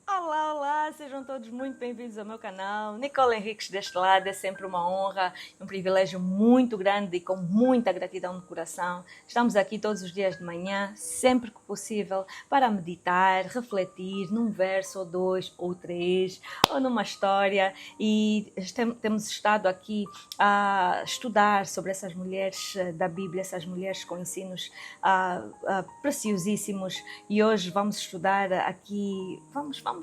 Olá, olá, sejam todos muito bem-vindos ao meu canal. Nicole Henriques deste lado, é sempre uma honra, um privilégio muito grande e com muita gratidão no coração. Estamos aqui todos os dias de manhã, sempre que possível, para meditar, refletir num verso ou dois ou três, ou numa história. E temos estado aqui a estudar sobre essas mulheres da Bíblia, essas mulheres com ensinos preciosíssimos. E hoje vamos estudar aqui, vamos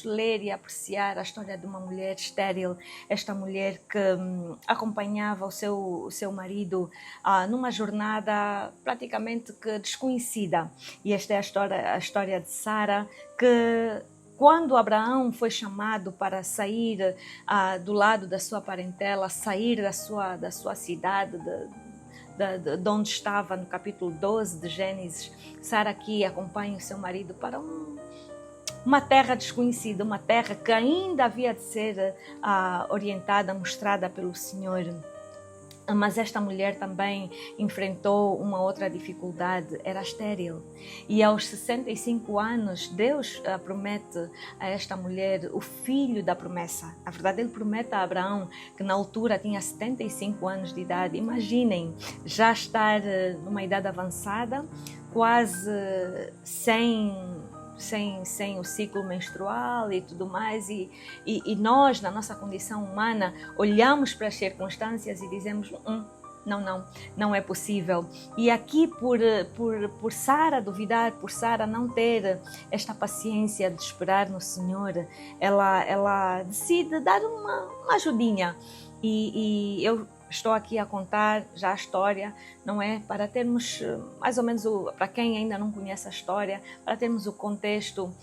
ler e apreciar a história de uma mulher estéril, esta mulher que acompanhava o seu marido numa jornada praticamente que desconhecida. E esta é a história de Sara, que quando Abraão foi chamado para sair do lado da sua parentela, sair da sua cidade, de onde estava, no capítulo 12 de Gênesis, Sara aqui acompanha o seu marido para uma terra desconhecida, uma terra que ainda havia de ser orientada, mostrada pelo Senhor. Mas esta mulher também enfrentou uma outra dificuldade, era estéril. E aos 65 anos, Deus promete a esta mulher o filho da promessa. Na verdade, ele promete a Abraão, que na altura tinha 75 anos de idade. Imaginem, já estar numa idade avançada, quase sem o ciclo menstrual e tudo mais, e nós, na nossa condição humana, olhamos para as circunstâncias e dizemos, não é possível. E aqui, por Sara duvidar, por Sara não ter esta paciência de esperar no Senhor, ela decide dar uma ajudinha. E eu estou aqui a contar já a história, não é? Para termos mais ou menos, para quem ainda não conhece a história, para termos o contexto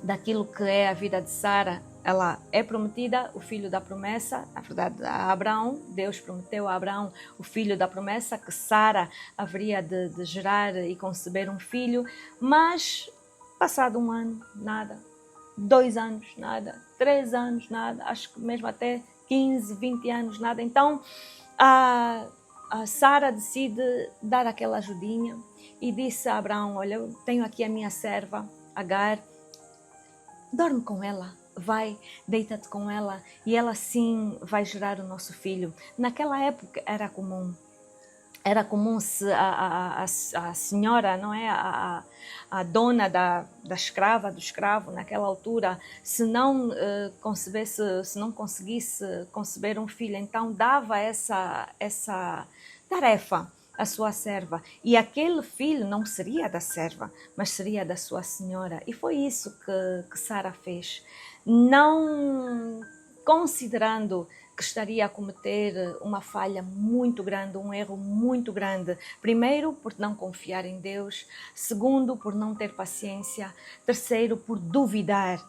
daquilo que é a vida de Sara. Ela é prometida, o filho da promessa, na verdade a Abraão. Deus prometeu a Abraão o filho da promessa, que Sara haveria de gerar e conceber um filho, mas passado um ano, nada, 2 anos, nada, 3 anos, nada, acho que mesmo até 15, 20 anos, nada. Então a Sara decide dar aquela ajudinha e disse a Abraão, olha, eu tenho aqui a minha serva, Agar, dorme com ela, vai, deita-te com ela e ela sim vai gerar o nosso filho. Naquela época era comum se a senhora, não é, a dona da escrava, do escravo, naquela altura, se não conseguisse conceber um filho, então dava essa tarefa à sua serva. E aquele filho não seria da serva, mas seria da sua senhora. E foi isso que Sara fez. Não considerando que estaria a cometer uma falha muito grande, um erro muito grande. Primeiro, por não confiar em Deus. Segundo, por não ter paciência. Terceiro, por duvidar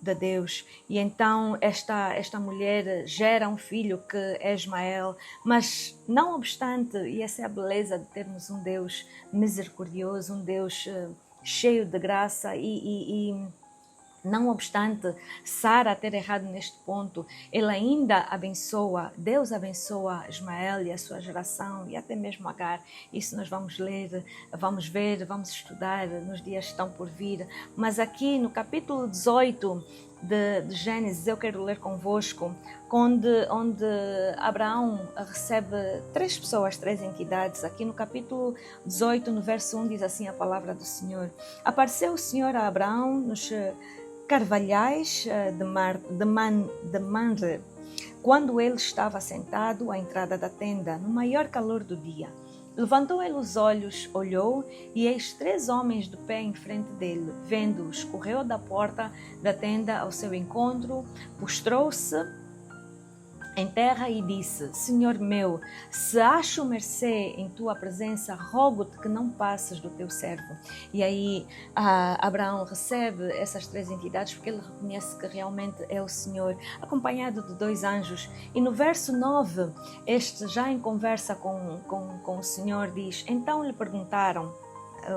de Deus. E então esta mulher gera um filho que é Ismael, mas não obstante, e essa é a beleza de termos um Deus misericordioso, um Deus cheio de graça e não obstante Sara ter errado neste ponto, ele ainda abençoa, Deus abençoa Ismael e a sua geração e até mesmo Agar. Isso nós vamos ler, vamos ver, vamos estudar nos dias que estão por vir. Mas aqui no capítulo 18 de Gênesis, eu quero ler convosco, onde Abraão recebe 3 pessoas, 3 entidades. Aqui no capítulo 18, no verso 1, diz assim a palavra do Senhor. Apareceu o Senhor a Abraão nos carvalhais de Manre, quando ele estava sentado à entrada da tenda, no maior calor do dia. Levantou ele os olhos, olhou, e eis 3 homens de pé em frente dele. Vendo-os, correu da porta da tenda ao seu encontro, prostrou-se em terra e disse, Senhor meu, se acho mercê em tua presença, rogo-te que não passes do teu servo. E aí Abraão recebe essas 3 entidades porque ele reconhece que realmente é o Senhor, acompanhado de 2 anjos. E no verso 9, este já em conversa com o Senhor diz, então lhe perguntaram,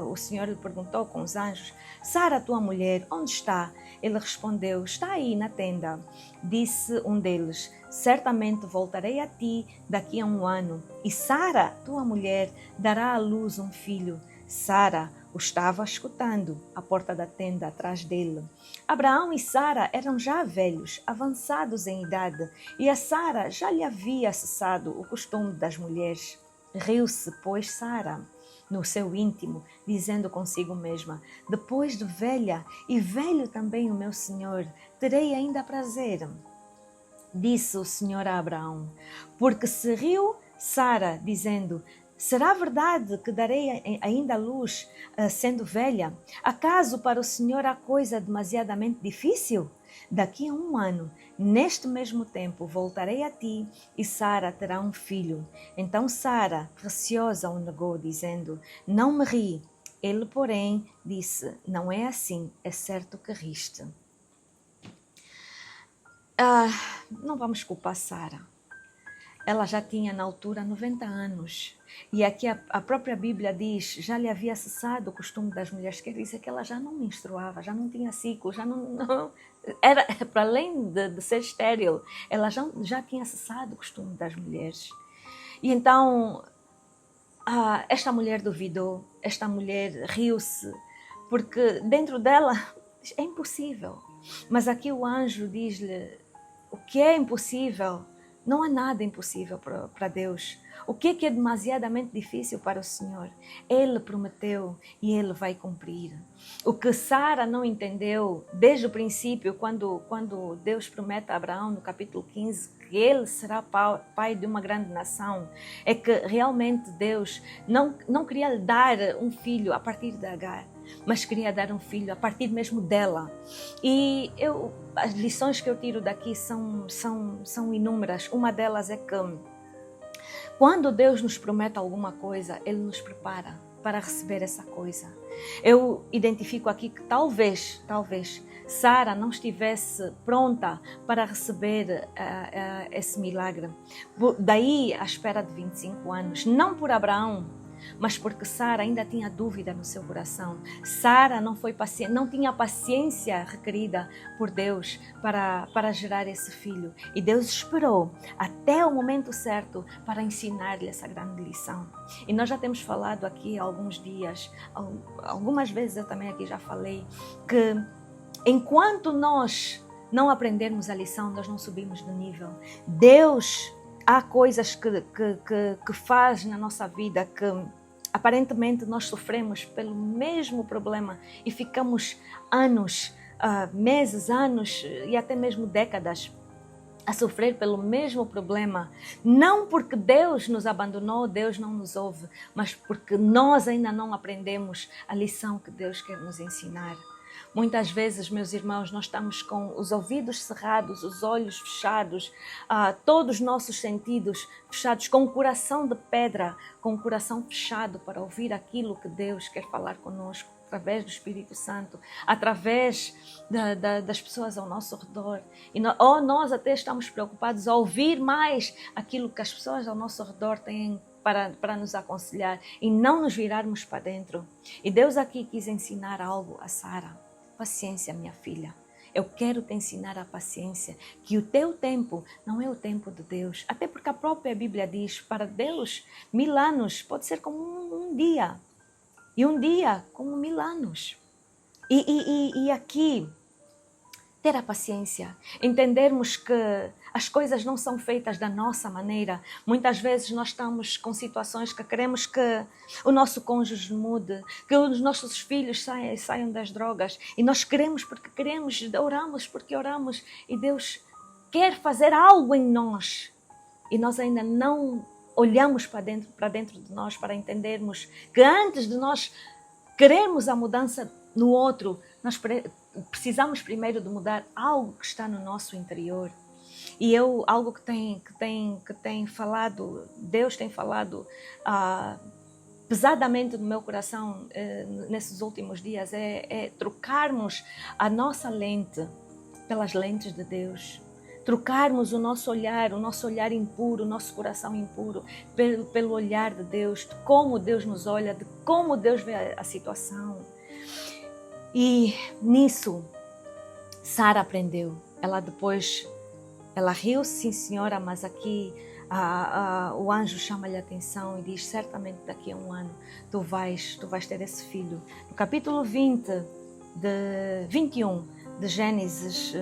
o Senhor lhe perguntou com os anjos, Sara, tua mulher, onde está? Ele respondeu, está aí na tenda. Disse um deles, certamente voltarei a ti daqui a 1 ano, e Sara, tua mulher, dará à luz um filho. Sara o estava escutando à porta da tenda atrás dele. Abraão e Sara eram já velhos, avançados em idade, e a Sara já lhe havia cessado o costume das mulheres. Riu-se, pois, Sara no seu íntimo, dizendo consigo mesma: depois de velha e velho também o meu senhor, terei ainda prazer. Disse o Senhor a Abraão, porque se riu Sara, dizendo: será verdade que darei ainda luz, sendo velha? Acaso para o Senhor há coisa demasiadamente difícil? Daqui a 1 ano, neste mesmo tempo, voltarei a ti e Sara terá um filho. Então Sara, receosa, o negou, dizendo: não me ri. Ele, porém, disse: não é assim, é certo que riste. Não vamos culpar Sara. Ela já tinha na altura 90 anos. E aqui a própria Bíblia diz, já lhe havia cessado o costume das mulheres. Quer dizer que ela já não menstruava, já não tinha ciclo, já não era, para além de ser estéril, ela já tinha cessado o costume das mulheres. E então, esta mulher duvidou, esta mulher riu-se, porque dentro dela é impossível. Mas aqui o anjo diz-lhe, o que é impossível? Não há nada impossível para Deus. O que é demasiadamente difícil para o Senhor? Ele prometeu e Ele vai cumprir. O que Sara não entendeu desde o princípio, quando Deus promete a Abraão, no capítulo 15, que ele será pai de uma grande nação, é que realmente Deus não queria lhe dar um filho a partir de Agar, mas queria dar um filho a partir mesmo dela. E as lições que eu tiro daqui são inúmeras. Uma delas é que quando Deus nos promete alguma coisa, Ele nos prepara para receber essa coisa. Eu identifico aqui que talvez Sara não estivesse pronta para receber esse milagre. Daí a espera de 25 anos, não por Abraão, mas porque Sara ainda tinha dúvida no seu coração. Sara não tinha paciência requerida por Deus para gerar esse filho. E Deus esperou até o momento certo para ensinar-lhe essa grande lição. E nós já temos falado aqui há alguns dias, algumas vezes eu também aqui já falei, que enquanto nós não aprendermos a lição, nós não subimos de nível. Deus, há coisas que faz na nossa vida que aparentemente nós sofremos pelo mesmo problema e ficamos anos, meses, anos e até mesmo décadas a sofrer pelo mesmo problema. Não porque Deus nos abandonou, Deus não nos ouve, mas porque nós ainda não aprendemos a lição que Deus quer nos ensinar. Muitas vezes, meus irmãos, nós estamos com os ouvidos cerrados, os olhos fechados, todos os nossos sentidos fechados, com o coração de pedra, com o coração fechado para ouvir aquilo que Deus quer falar conosco, através do Espírito Santo, através das pessoas ao nosso redor. Ou nós até estamos preocupados a ouvir mais aquilo que as pessoas ao nosso redor têm para nos aconselhar e não nos virarmos para dentro. E Deus aqui quis ensinar algo a Sara. Paciência, minha filha. Eu quero te ensinar a paciência, que o teu tempo não é o tempo de Deus. Até porque a própria Bíblia diz, para Deus, 1000 anos pode ser como um dia. E um dia como 1000 anos. E aqui, ter a paciência, entendermos que as coisas não são feitas da nossa maneira. Muitas vezes nós estamos com situações que queremos que o nosso cônjuge mude, que os nossos filhos saiam das drogas. E nós queremos porque queremos, oramos porque oramos. E Deus quer fazer algo em nós. E nós ainda não olhamos para dentro de nós para entendermos que antes de nós queremos a mudança no outro, nós precisamos primeiro de mudar algo que está no nosso interior. E algo que tem falado, Deus tem falado pesadamente no meu coração nesses últimos dias, é trocarmos a nossa lente pelas lentes de Deus. Trocarmos o nosso olhar impuro, o nosso coração impuro, pelo olhar de Deus, de como Deus nos olha, de como Deus vê a situação. E nisso, Sara aprendeu. Ela riu, sim senhora, mas aqui O anjo chama-lhe a atenção e diz: certamente daqui a um ano tu vais ter esse filho. No capítulo 21 de Gênesis,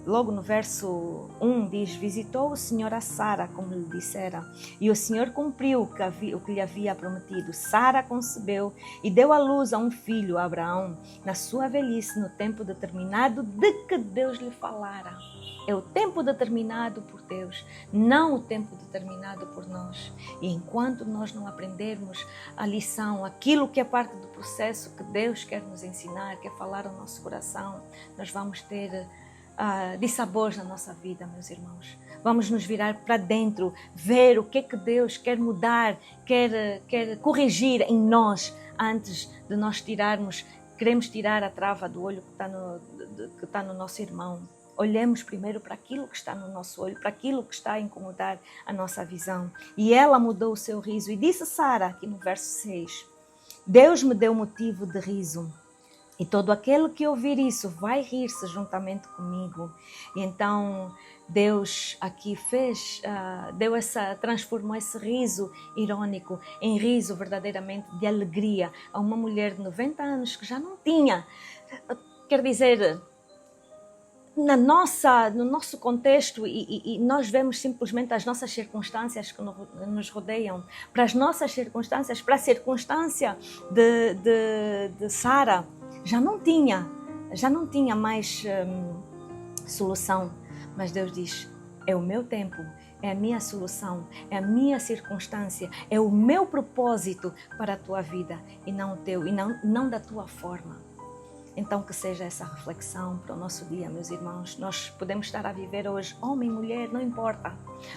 logo no verso 1, diz: visitou o Senhor a Sara, como lhe dissera, e o Senhor cumpriu o que lhe havia prometido. Sara concebeu e deu à luz a um filho, a Abraão, na sua velhice, no tempo determinado de que Deus lhe falara. É o tempo determinado por Deus, não o tempo determinado por nós. E enquanto nós não aprendermos a lição, aquilo que é parte do processo que Deus quer nos ensinar, quer falar ao nosso coração, nós vamos ter dissabores na nossa vida, meus irmãos. Vamos nos virar para dentro, ver o que é que Deus quer mudar, quer corrigir em nós, antes de nós queremos tirar a trava do olho que está no nosso irmão. Olhemos primeiro para aquilo que está no nosso olho, para aquilo que está a incomodar a nossa visão. E ela mudou o seu riso e disse Sara, aqui no verso 6, Deus me deu motivo de riso. E todo aquele que ouvir isso vai rir-se juntamente comigo. E então Deus aqui transformou esse riso irônico em riso verdadeiramente de alegria a uma mulher de 90 anos que já não tinha, quer dizer, no nosso contexto, e nós vemos simplesmente as nossas circunstâncias que nos rodeiam, para as nossas circunstâncias, para a circunstância de Sara, já não tinha mais solução. Mas Deus diz: é o meu tempo, é a minha solução, é a minha circunstância, é o meu propósito para a tua vida e não o teu, e não da tua forma. Então que seja essa reflexão para o nosso dia, meus irmãos. Nós podemos estar a viver hoje, homem, mulher, não importa.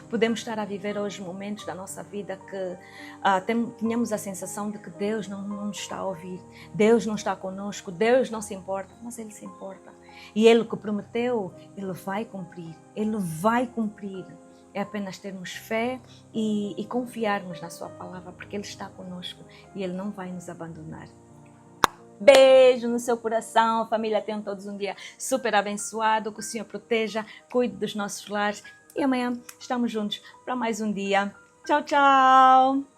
Podemos estar a viver hoje momentos da nossa vida que tenhamos a sensação de que Deus não nos está a ouvir, Deus não está conosco, Deus não se importa, mas Ele se importa. E Ele que prometeu, Ele vai cumprir, Ele vai cumprir. É apenas termos fé e confiarmos na Sua palavra, porque Ele está conosco e Ele não vai nos abandonar. Beijo no seu coração, família, tenham todos um dia super abençoado, que o Senhor proteja, cuide dos nossos lares e amanhã estamos juntos para mais um dia. Tchau, tchau!